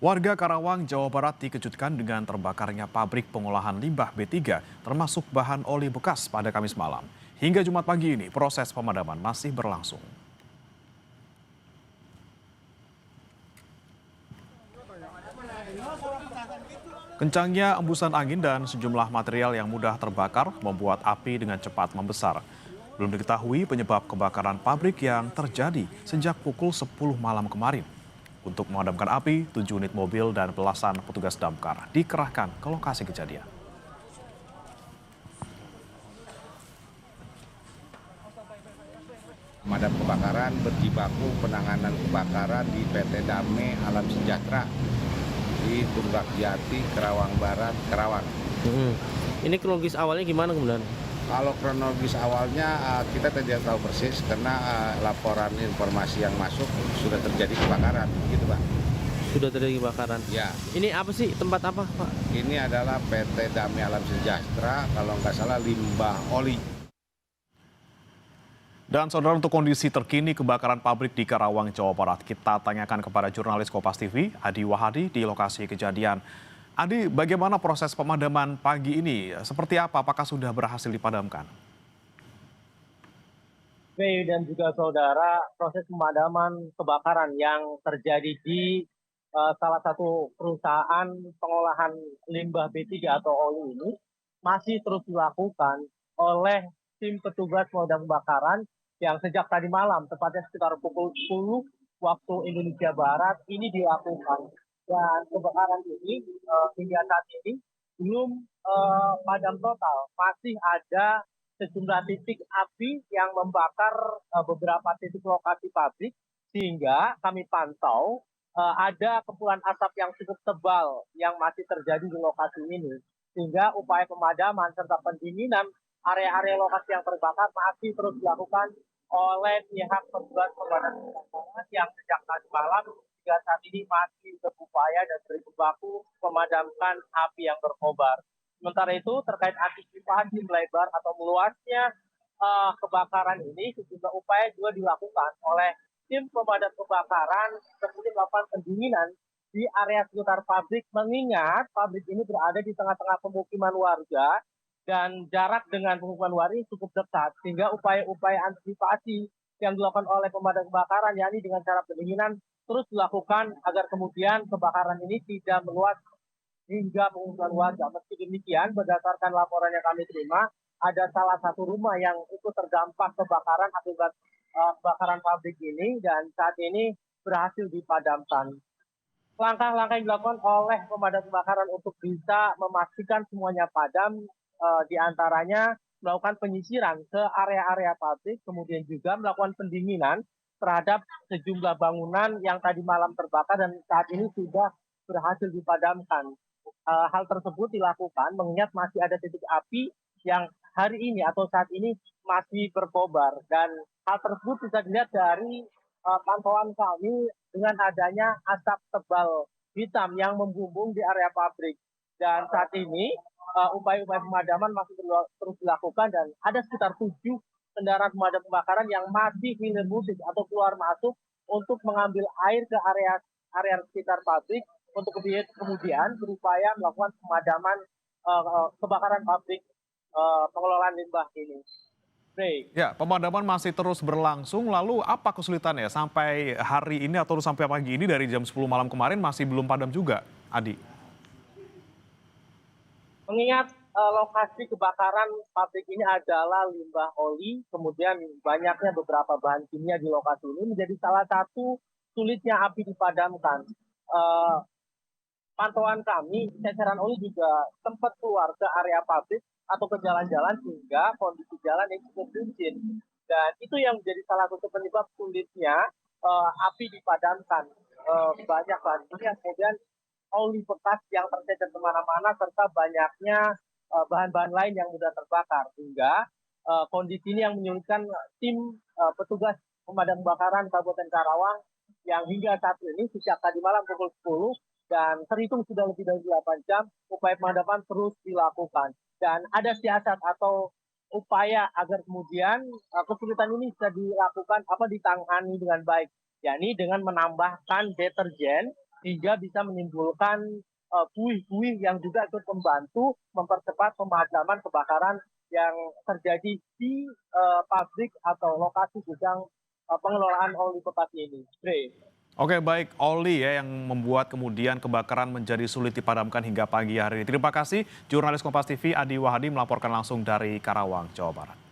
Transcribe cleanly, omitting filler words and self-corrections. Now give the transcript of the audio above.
Warga Karawang, Jawa Barat dikejutkan dengan terbakarnya pabrik pengolahan limbah B3 termasuk bahan oli bekas pada Kamis malam. Hingga Jumat pagi ini proses pemadaman masih berlangsung. Kencangnya embusan angin dan sejumlah material yang mudah terbakar membuat api dengan cepat membesar. Belum diketahui penyebab kebakaran pabrik yang terjadi sejak pukul 10 malam kemarin. Untuk memadamkan api, 7 unit mobil dan belasan petugas damkar dikerahkan ke lokasi kejadian. Pemadam kebakaran berjibaku penanganan kebakaran di PT Damai Alam Sejahtera di Tunggak Jati, Karawang Barat, Karawang. Mhm. Ini kronologis awalnya gimana kemudian? Kalau kronologis awalnya kita tidak tahu persis karena laporan informasi yang masuk sudah terjadi kebakaran, gitu Pak. Sudah terjadi kebakaran. Ya, Ini apa sih? Tempat apa, Pak? ini adalah PT Damai Alam Sejahtera, kalau nggak salah limbah oli. Dan saudara, untuk kondisi terkini kebakaran pabrik di Karawang, Jawa Barat, kita tanyakan kepada jurnalis Kompas TV, Adi Wahadi di lokasi kejadian. Adi, bagaimana proses pemadaman pagi ini? Seperti apa? Apakah sudah berhasil dipadamkan? Dan juga saudara, proses pemadaman kebakaran yang terjadi di salah satu perusahaan pengolahan limbah B3 atau oli ini masih terus dilakukan oleh tim petugas pemadam kebakaran yang sejak tadi malam, tepatnya sekitar pukul 10 waktu Indonesia Barat, ini dilakukan. Dan kebakaran ini hingga saat ini belum padam total, masih ada sejumlah titik api yang membakar beberapa titik lokasi pabrik, sehingga kami pantau ada kepulan asap yang cukup tebal yang masih terjadi di lokasi ini, sehingga upaya pemadaman serta pendinginan area-area lokasi yang terbakar masih terus dilakukan oleh pihak petugas pemadam kebakaran yang sejak tadi malam hingga saat ini masih berupaya dan berjibaku memadamkan api yang berkobar. Sementara itu, terkait antisipasi melebar atau meluasnya kebakaran ini, sejumlah upaya juga dilakukan oleh tim pemadam kebakaran seperti melakukan pendinginan di area sekitar pabrik, mengingat pabrik ini berada di tengah-tengah pemukiman warga dan jarak dengan pemukiman warga cukup dekat, sehingga upaya-upaya antisipasi yang dilakukan oleh pemadam kebakaran, yakni dengan cara pendinginan, terus dilakukan agar kemudian kebakaran ini tidak meluas hingga pengungsian warga. Meski demikian, berdasarkan laporan yang kami terima, ada salah satu rumah yang ikut terdampak kebakaran akibat kebakaran pabrik ini dan saat ini berhasil dipadamkan. Langkah-langkah yang dilakukan oleh pemadam kebakaran untuk bisa memastikan semuanya padam, diantaranya melakukan penyisiran ke area-area pabrik, kemudian juga melakukan pendinginan terhadap sejumlah bangunan yang tadi malam terbakar dan saat ini sudah berhasil dipadamkan. Hal tersebut dilakukan mengingat masih ada titik api yang hari ini atau saat ini masih berkobar, dan hal tersebut bisa dilihat dari pantauan kami dengan adanya asap tebal hitam yang membumbung di area pabrik. Dan saat ini upaya-upaya pemadaman masih terus dilakukan dan ada sekitar 7 kendaraan pemadam kebakaran yang masih hilir mudik atau keluar masuk untuk mengambil air ke area area sekitar pabrik untuk kemudian berupaya melakukan pemadaman kebakaran pabrik pengelolaan limbah ini. Baik. Ya, pemadaman masih terus berlangsung. Lalu apa kesulitannya sampai hari ini atau sampai pagi ini dari jam 10 malam kemarin masih belum padam juga, Adi? Mengingat lokasi kebakaran pabrik ini adalah limbah oli, kemudian banyaknya beberapa bahan kimia di lokasi ini menjadi salah satu sulitnya api dipadamkan. Eh, Pantauan kami, ceceran oli juga sempat keluar ke area pabrik atau ke jalan-jalan sehingga kondisi jalan yang cukup licin. Dan itu yang menjadi salah satu penyebab sulitnya api dipadamkan. Banyak bahannya, kemudian oli bekas yang tercecer kemana-mana serta banyaknya bahan-bahan lain yang mudah terbakar. Hingga kondisi ini yang menyulitkan tim petugas pemadam kebakaran Kabupaten Karawang yang hingga saat ini sejak tadi malam pukul 10 dan terhitung sudah lebih dari 8 jam, upaya pemadaman terus dilakukan. Dan ada siasat atau upaya agar kemudian kesulitan ini bisa dilakukan ditangani dengan baik, yakni dengan menambahkan deterjen hingga bisa menimbulkan buih-buih yang juga ikut membantu mempercepat pemadaman kebakaran yang terjadi di pabrik atau lokasi gudang pengelolaan oli Bekasi ini. Bre. Oke, baik, oli ya yang membuat kemudian kebakaran menjadi sulit dipadamkan hingga pagi hari ini. Terima kasih jurnalis Kompas TV Adi Wahadi melaporkan langsung dari Karawang, Jawa Barat.